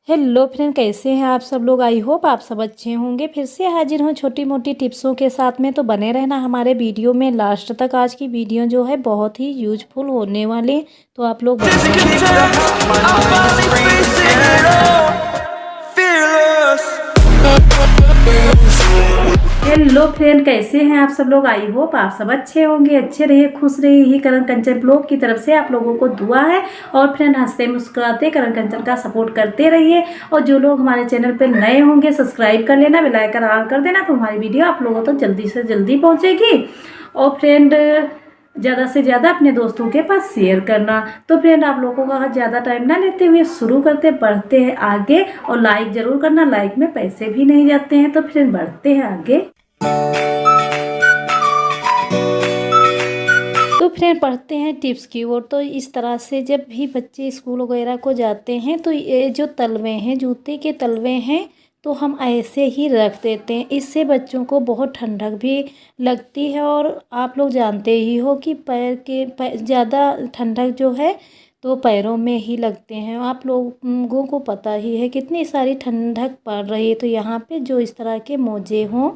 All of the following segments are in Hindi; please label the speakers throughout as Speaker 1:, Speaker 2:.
Speaker 1: हेलो फ्रेंड, कैसे हैं आप सब लोग। आई होप आप सब अच्छे होंगे। फिर से हाजिर हूँ छोटी मोटी टिप्सों के साथ में। तो बने रहना हमारे वीडियो में लास्ट तक। आज की वीडियो जो है बहुत ही यूजफुल होने वाली, तो आप लोग हेलो फ्रेंड, कैसे हैं आप सब लोग। आई होप आप सब अच्छे होंगे, अच्छे रहिए, खुश रहिए। यही करण कंचन ब्लॉग की तरफ से आप लोगों को दुआ है। और फ्रेंड, हंसते मुस्कुराते करण कंचन का सपोर्ट करते रहिए। और जो लोग हमारे चैनल पे नए होंगे, सब्सक्राइब कर लेना, बेल आइकन ऑन कर देना, तो हमारी वीडियो आप लोगों तक जल्दी से जल्दी पहुँचेगी। और फ्रेंड, ज़्यादा से ज़्यादा अपने दोस्तों के पास शेयर करना। तो फ्रेंड, आप लोगों का ज़्यादा टाइम ना लेते हुए शुरू करते बढ़ते हैं आगे। और लाइक ज़रूर करना, लाइक में पैसे भी नहीं जाते हैं। तो फ्रेंड, बढ़ते हैं आगे। तो फ्रेंड, पढ़ते हैं टिप्स की ओर। तो इस तरह से जब भी बच्चे स्कूल वगैरह को जाते हैं, तो ये जो तलवे हैं, जूते के तलवे हैं, तो हम ऐसे ही रख देते हैं। इससे बच्चों को बहुत ठंडक भी लगती है। और आप लोग जानते ही हो कि ज़्यादा ठंडक जो है तो पैरों में ही लगते हैं। आप लोगों को पता ही है कितनी सारी ठंडक पड़ रही है। तो यहाँ पे जो इस तरह के मोजे हों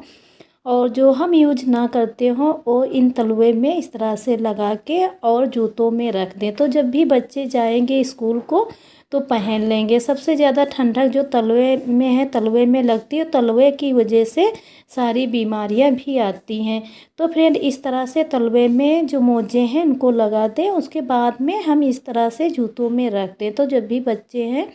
Speaker 1: और जो हम यूज ना करते हों, वो इन तलवे में इस तरह से लगा के और जूतों में रख दें। तो जब भी बच्चे जाएंगे स्कूल को तो पहन लेंगे। सबसे ज़्यादा ठंडक जो तलवे में है, तलवे में लगती है। तलवे की वजह से सारी बीमारियां भी आती हैं। तो फ्रेंड, इस तरह से तलवे में जो मोजे हैं उनको लगा दें। उसके बाद में हम इस तरह से जूतों में रख दें। तो जब भी बच्चे हैं,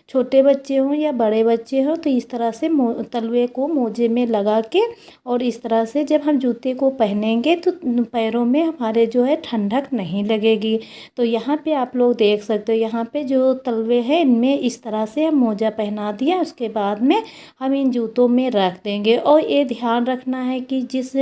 Speaker 1: छोटे बच्चे हों या बड़े बच्चे हों, तो इस तरह से तलवे को मोजे में लगा के और इस तरह से जब हम जूते को पहनेंगे तो पैरों में हमारे जो है ठंडक नहीं लगेगी। तो यहाँ पे आप लोग देख सकते हो, यहाँ पे जो तलवे हैं इनमें इस तरह से हम मोजा पहना दिया। उसके बाद में हम इन जूतों में रख देंगे। और ये ध्यान रखना है कि जिस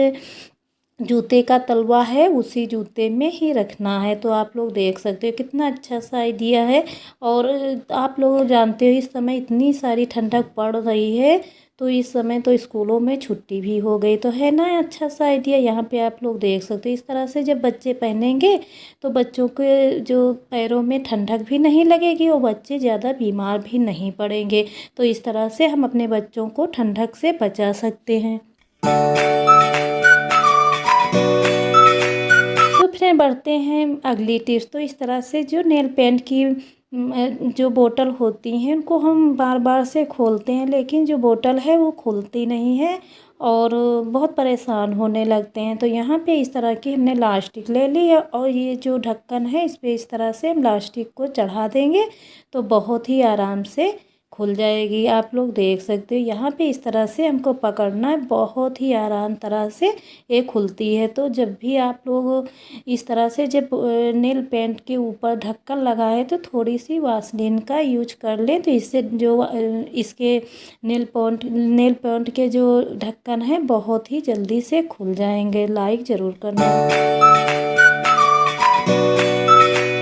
Speaker 1: जूते का तलवा है उसी जूते में ही रखना है। तो आप लोग देख सकते हो कितना अच्छा सा आइडिया है। और आप लोग जानते हो इस समय इतनी सारी ठंडक पड़ रही है, तो इस समय तो स्कूलों में छुट्टी भी हो गई। तो है ना अच्छा सा आइडिया। यहाँ पे आप लोग देख सकते हो इस तरह से जब बच्चे पहनेंगे तो बच्चों के जो पैरों में ठंडक भी नहीं लगेगी और बच्चे ज़्यादा बीमार भी नहीं पड़ेंगे। तो इस तरह से हम अपने बच्चों को ठंडक से बचा सकते हैं। तो फिर बढ़ते हैं अगली टिप्स। तो इस तरह से जो नेल पेंट की जो बोतल होती हैं उनको हम बार बार से खोलते हैं, लेकिन जो बोतल है वो खुलती नहीं है और बहुत परेशान होने लगते हैं। तो यहाँ पे इस तरह की हमने लास्टिक ले ली है और ये जो ढक्कन है इस पर इस तरह से हम लास्टिक को चढ़ा देंगे तो बहुत ही आराम से खुल जाएगी। आप लोग देख सकते हो यहाँ पे इस तरह से हमको पकड़ना है, बहुत ही आराम तरह से ये खुलती है। तो जब भी आप लोग इस तरह से जब नेल पेंट के ऊपर ढक्कन लगाए तो थोड़ी सी वासलीन का यूज कर लें। तो इससे जो इसके नेल पेंट के जो ढक्कन है बहुत ही जल्दी से खुल जाएंगे। लाइक ज़रूर करना।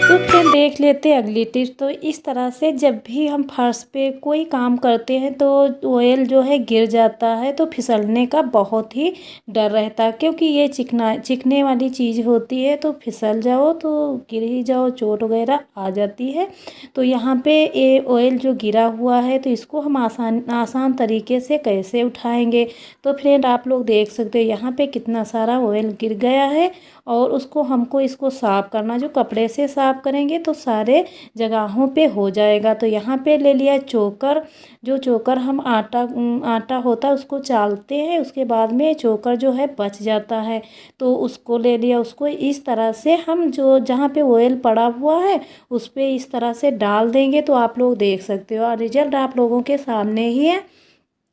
Speaker 1: तो फिर देख लेते हैं अगली टिप्स। तो इस तरह से जब भी हम फर्श पे कोई काम करते हैं तो ऑयल जो है गिर जाता है, तो फिसलने का बहुत ही डर रहता है, क्योंकि ये चिकने वाली चीज़ होती है। तो फिसल जाओ तो गिर ही जाओ, चोट वगैरह आ जाती है। तो यहाँ पे ये ऑयल जो गिरा हुआ है तो इसको हम आसान तरीके से कैसे उठाएंगे। तो फ्रेंड, आप लोग देख सकते हो यहाँ पे कितना सारा ऑयल गिर गया है और उसको हमको इसको साफ़ करना। जो कपड़े से साफ़ करेंगे तो सारे जगहों पे हो जाएगा। तो यहाँ पे ले लिया चोकर। जो चोकर हम आटा होता है उसको चालते हैं, उसके बाद में चोकर जो है बच जाता है तो उसको ले लिया। उसको इस तरह से हम जो जहाँ पे ऑयल पड़ा हुआ है उस पर इस तरह से डाल देंगे। तो आप लोग देख सकते हो और रिजल्ट आप लोगों के सामने ही है।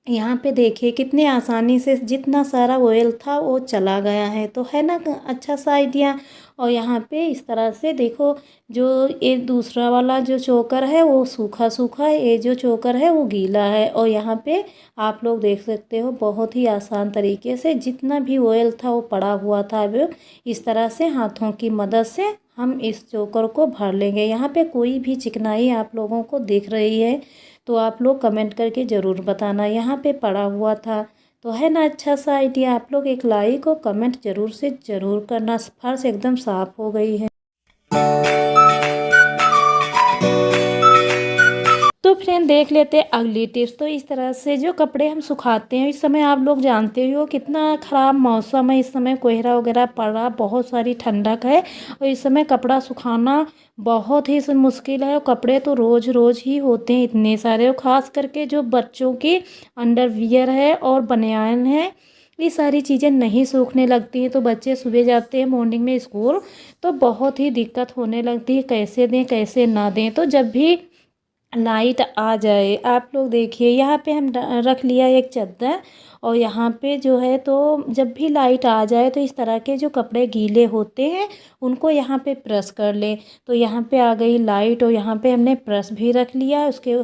Speaker 1: यहाँ पे देखिए कितने आसानी से जितना सारा ऑयल था वो चला गया है। तो है ना अच्छा सा आइडिया। और यहाँ पे इस तरह से देखो, जो ये दूसरा वाला जो चोकर है वो सूखा सूखा है, ये जो चोकर है वो गीला है। और यहाँ पे आप लोग देख सकते हो बहुत ही आसान तरीके से जितना भी ऑयल था वो पड़ा हुआ था, अब इस तरह से हाथों की मदद से हम इस चोकर को भर लेंगे। यहाँ पे कोई भी चिकनाई आप लोगों को दिख रही है तो आप लोग कमेंट करके ज़रूर बताना। यहाँ पे पड़ा हुआ था। तो है ना अच्छा सा आइडिया। आप लोग एक लाइक और कमेंट ज़रूर से ज़रूर करना। फर्श एकदम साफ़ हो गई है। तो फ्रेंड देख लेते हैं अगली टिप्स। तो इस तरह से जो कपड़े हम सुखाते हैं, इस समय आप लोग जानते हो कितना ख़राब मौसम है, इस समय कोहरा वगैरह पड़ रहा, बहुत सारी ठंडक है और इस समय कपड़ा सुखाना बहुत ही मुश्किल है। और कपड़े तो रोज़ रोज़ ही होते हैं इतने सारे, और ख़ास करके जो बच्चों की अंडरवियर है और बनियान है, ये सारी चीज़ें नहीं सूखने लगती हैं। तो बच्चे सुबह जाते हैं मॉर्निंग में स्कूल, तो बहुत ही दिक्कत होने लगती है, कैसे दें कैसे ना दें। तो जब भी लाइट आ जाए, आप लोग देखिए यहाँ पे हम रख लिया एक चादर, और यहाँ पे जो है तो जब भी लाइट आ जाए तो इस तरह के जो कपड़े गीले होते हैं उनको यहाँ पे प्रेस कर ले। तो यहाँ पे आ गई लाइट और यहाँ पे हमने प्रेस भी रख लिया। उसके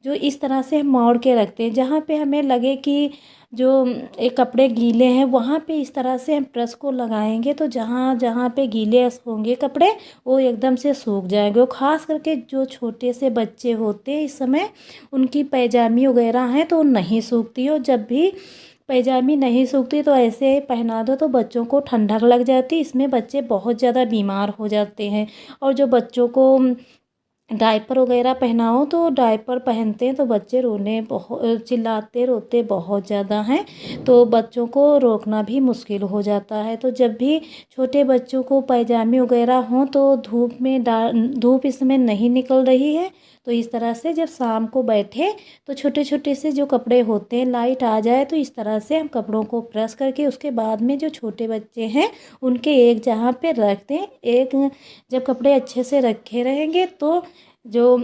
Speaker 1: जो इस तरह से हम मोड़ के रखते हैं, जहाँ पे हमें लगे कि जो एक कपड़े गीले हैं वहाँ पे इस तरह से हम प्रेस को लगाएंगे, तो जहाँ जहाँ पे गीले होंगे कपड़े वो एकदम से सूख जाएंगे। और ख़ास करके जो छोटे से बच्चे होते हैं इस समय, उनकी पैजामी वगैरह हैं तो नहीं सूखती। और जब भी पैजामी नहीं सूखती तो ऐसे ही पहना दो तो बच्चों को ठंडक लग जाती, इसमें बच्चे बहुत ज़्यादा बीमार हो जाते हैं। और जो बच्चों को डायपर वगैरह पहनाओ तो डायपर पहनते हैं तो बच्चे रोने बहुत चिल्लाते रोते बहुत ज़्यादा हैं, तो बच्चों को रोकना भी मुश्किल हो जाता है। तो जब भी छोटे बच्चों को पैजामे वगैरह हों तो धूप इसमें नहीं निकल रही है, तो इस तरह से जब शाम को बैठे तो छोटे छोटे से जो कपड़े होते हैं, लाइट आ जाए तो इस तरह से हम कपड़ों को प्रेस करके उसके बाद में जो छोटे बच्चे हैं उनके एक जगह पे रख दें। एक जब कपड़े अच्छे से रखे रहेंगे तो जो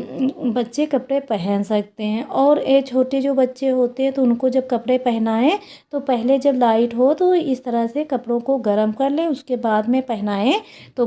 Speaker 1: बच्चे कपड़े पहन सकते हैं। और ये छोटे जो बच्चे होते हैं तो उनको जब कपड़े पहनाएं तो पहले जब लाइट हो तो इस तरह से कपड़ों को गर्म कर लें, उसके बाद में पहनाएं तो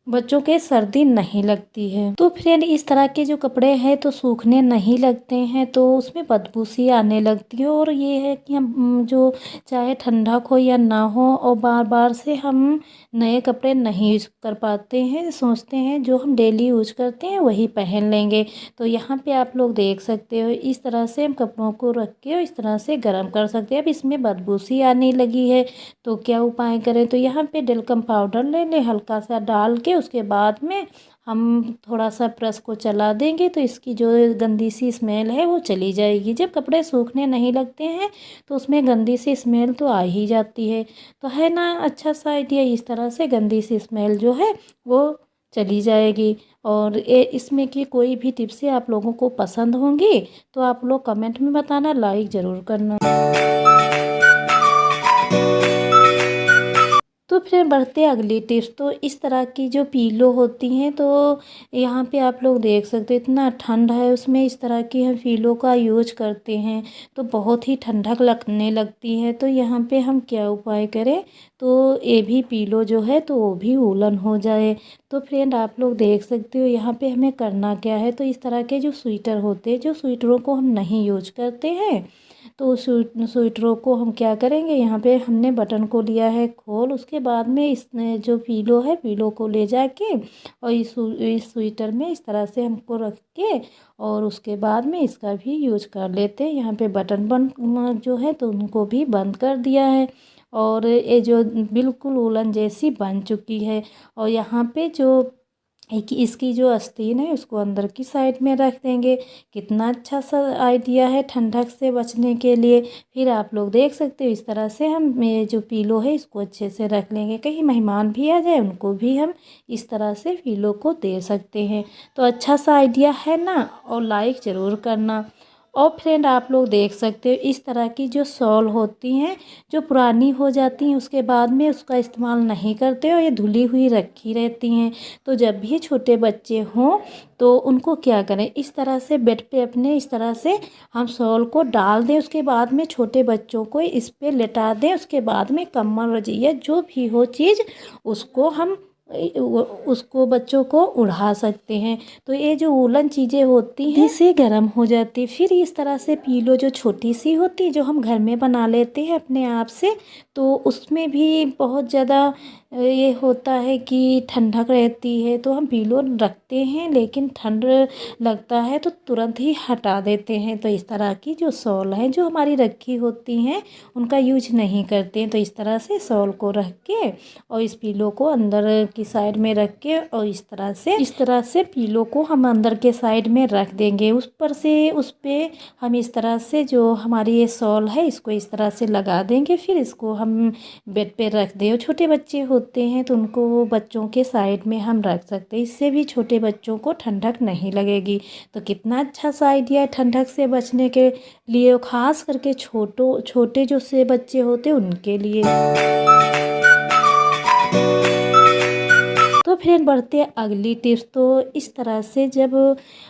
Speaker 1: बच्चों के सर्दी नहीं लगती है। तो फ्रेंड इस तरह के जो कपड़े हैं तो सूखने नहीं लगते हैं, तो उसमें बदबू सी आने लगती है। और ये है कि हम जो चाहे ठंडक हो या ना हो और बार बार से हम नए कपड़े नहीं यूज कर पाते हैं, सोचते हैं जो हम डेली यूज करते हैं वही पहन लेंगे। तो यहाँ पे आप लोग देख सकते हो इस तरह से हम कपड़ों को रख के इस तरह से गर्म कर सकते हैं। अब इसमें बदबू सी आने लगी है तो क्या उपाय करें, तो यहाँ पे डेलकम पाउडर ले लें, हल्का सा डाल के उसके बाद में हम थोड़ा सा प्रेस को चला देंगे तो इसकी जो गंदी सी स्मेल है वो चली जाएगी। जब कपड़े सूखने नहीं लगते हैं तो उसमें गंदी सी स्मेल तो आ ही जाती है। तो है ना अच्छा सा आइडिया, इस तरह से गंदी सी स्मेल जो है वो चली जाएगी। और ये इसमें की कोई भी टिप्स आप लोगों को पसंद होंगी तो आप लोग कमेंट में बताना, लाइक ज़रूर करना। तो फिर बढ़ते अगली टिप्स। तो इस तरह की जो पीलो होती हैं तो यहाँ पे आप लोग देख सकते हैं इतना ठंड है उसमें इस तरह की हम पीलो का यूज करते हैं तो बहुत ही ठंडक लगने लगती है। तो यहाँ पे हम क्या उपाय करें तो ये भी पीलो जो है तो वो भी वूलन हो जाए। तो फ्रेंड आप लोग देख सकते हो यहाँ पे हमें करना क्या है, तो इस तरह के जो स्वेटर होते हैं, जो स्वेटरों को हम नहीं यूज करते हैं, तो उस स्वेटरों को हम क्या करेंगे, यहाँ पे हमने बटन को लिया है खोल, उसके बाद में इसने जो पीलो है पीलो को ले जाके और इस स्वेटर में इस तरह से हमको रख के और उसके बाद में इसका भी यूज कर लेते हैं। यहाँ पे बटन बंद जो है तो उनको भी बंद कर दिया है और ये जो बिल्कुल वूलन जैसी बन चुकी है। और यहाँ पे जो एक इसकी जो आस्तीन है उसको अंदर की साइड में रख देंगे। कितना अच्छा सा आइडिया है ठंडक से बचने के लिए। फिर आप लोग देख सकते हो इस तरह से हम ये जो पीलो है इसको अच्छे से रख लेंगे, कहीं मेहमान भी आ जाए उनको भी हम इस तरह से पीलो को दे सकते हैं। तो अच्छा सा आइडिया है ना, और लाइक ज़रूर करना। और फ्रेंड आप लोग देख सकते हो इस तरह की जो शॉल होती हैं जो पुरानी हो जाती हैं उसके बाद में उसका इस्तेमाल नहीं करते और ये धुली हुई रखी रहती हैं, तो जब भी छोटे बच्चे हों तो उनको क्या करें, इस तरह से बेड पे अपने इस तरह से हम शॉल को डाल दें, उसके बाद में छोटे बच्चों को इस पे लेटा दें, उसके बाद में कम्बल रज़ाई जो भी हो चीज़ उसको हम उसको बच्चों को उड़ा सकते हैं। तो ये जो वूलन चीज़ें होती हैं इससे गर्म हो जाती। फिर इस तरह से पीलो जो छोटी सी होती है जो हम घर में बना लेते हैं अपने आप से, तो उसमें भी बहुत ज़्यादा ये होता है कि ठंडक रहती है तो हम पीलो रखते हैं, लेकिन ठंड लगता है तो तुरंत ही हटा देते हैं। तो इस तरह की जो शॉल है जो हमारी रखी होती हैं उनका यूज नहीं करते हैं। तो इस तरह से शॉल को रख के और इस पीलो को अंदर की साइड में रख के और इस तरह से पीलो को हम अंदर के साइड में रख देंगे। उस पर से उस पे हम इस तरह से जो हमारी ये शॉल है इसको इस तरह से लगा देंगे। फिर इसको हम बेड पे रख दें। और छोटे बच्चे होते हैं तो उनको बच्चों के साइड में हम रख सकते हैं, इससे भी छोटे बच्चों को ठंडक नहीं लगेगी। तो कितना अच्छा सा आइडिया है ठंडक से बचने के लिए, खास करके छोटे जो से बच्चे होते हैं उनके लिए। तो फ्रेंड बढ़ते हैं अगली टिप्स। तो इस तरह से जब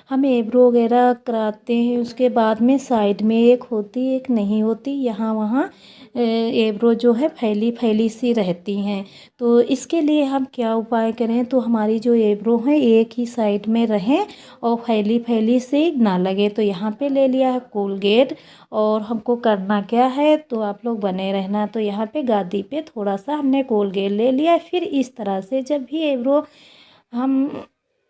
Speaker 1: हम एब्रो वगैरह कराते हैं उसके बाद में साइड में एक होती एक नहीं होती, यहाँ वहाँ एब्रो जो है फैली फैली सी रहती हैं। तो इसके लिए हम क्या उपाय करें तो हमारी जो एब्रो है एक ही साइड में रहें और फैली फैली से ना लगे। तो यहाँ पे ले लिया है कोलगेट और हमको करना क्या है तो आप लोग बने रहना। तो यहाँ पे गादी पे थोड़ा सा हमने कोलगेट ले लिया। फिर इस तरह से जब भी एब्रो हम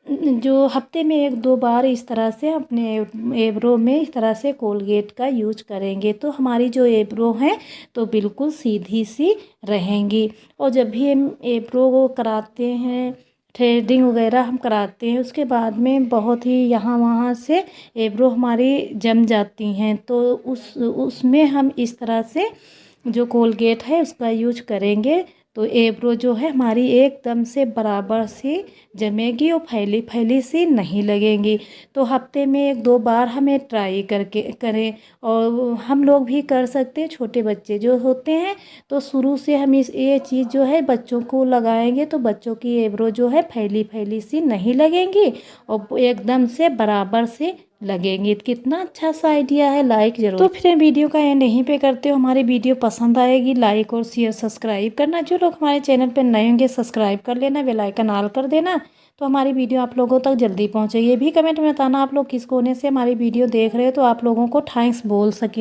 Speaker 1: जो हफ्ते में 1-2 बार इस तरह से अपने एब्रो में इस तरह से कोलगेट का यूज करेंगे तो हमारी जो एब्रो हैं तो बिल्कुल सीधी सी रहेंगी। और जब भी हम एब्रो को कराते हैं थ्रेडिंग वगैरह हम कराते हैं उसके बाद में बहुत ही यहाँ वहाँ से एब्रो हमारी जम जाती हैं। तो उसमें हम इस तरह से जो कोलगेट है उसका यूज करेंगे तो एब्रो जो है हमारी एकदम से बराबर सी जमेगी और फैली फैली सी नहीं लगेंगी। तो हफ्ते में 1-2 बार हमें ट्राई करके करें। और हम लोग भी कर सकते हैं, छोटे बच्चे जो होते हैं तो शुरू से हम ये चीज़ जो है बच्चों को लगाएंगे तो बच्चों की एब्रो जो है फैली फैली सी नहीं लगेंगी और एकदम से बराबर से लगेंगे। कितना अच्छा सा आइडिया है, लाइक जरूर। तो फिर वीडियो का एंड यहीं पे करते हो। हमारी वीडियो पसंद आएगी लाइक और शेयर सब्सक्राइब करना। जो लोग हमारे चैनल पे नए होंगे सब्सक्राइब कर लेना, बेल आइकन ऑल कर देना तो हमारी वीडियो आप लोगों तक जल्दी पहुँचेगी। ये भी कमेंट में बताना आप लोग किस कोने से हमारी वीडियो देख रहे हो तो आप लोगों को थैंक्स बोल सकें।